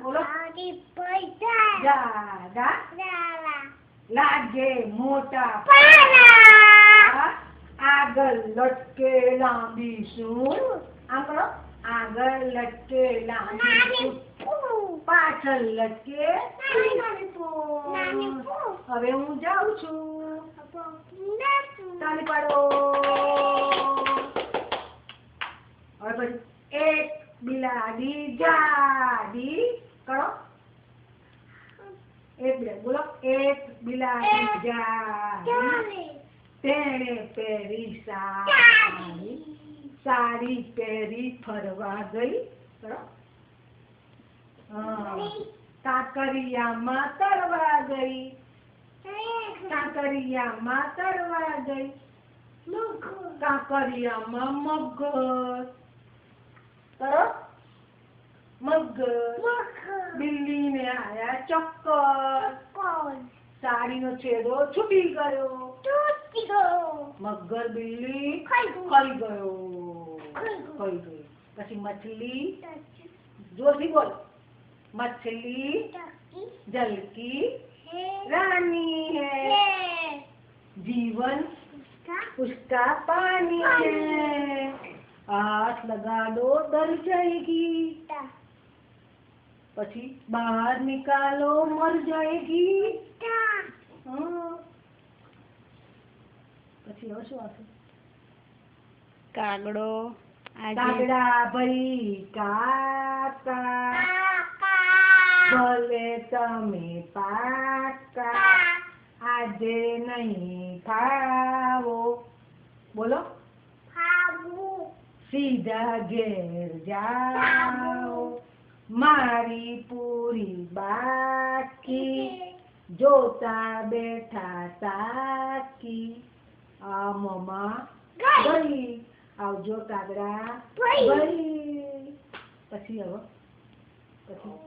બોલો. દાદા લાગે મોટા પારા, આગળ લટકે લાંબી સૂંઢ. આમ કરો. આગળ લટકે લાંબી સૂંઢ, પાછળ લટકે નાની પૂંછ. હવે હું જાઉં છું. તાળી પાડો. હવે પછી એક બિલાડી જાડી કરો. એક બિલાડી બોલો. એક બિલાડી જાડી, તેણે પહેરી સાડી, સાડી પહેરી ફરવા ગઈ. કરો. કાંકરિયામાં તરવા ગઈ, કાંકરિયામાં તરવા ગઈ, કાંકરિયામાં મગર. કરો. મગર. બિલ્લીને આયા ચક્કર, સાડીનો છેડો છૂટી ગયો, મગર બિલ્લી ખાઈ ગયો. પછી મછલી, જોરથી બોલ. मछली जल की रानी है, जीवन उसका पानी है, हाथ लगा दो डर जाएगी, પછી બહાર નિકાલો મર જાएगी. પછી હવે શું આવશે? કાગડો. કાગડા ભાઈ કાકા, ભલે તમે પાકા, આજે નહીં ખાવો. બોલો. સીધા ઘેર જાઓ, મારી પૂરી બાકી, જોતા બેઠા સાકી. આમમાં ગઈ. આવજો કાગડા ભાઈ. પછી હવે પછી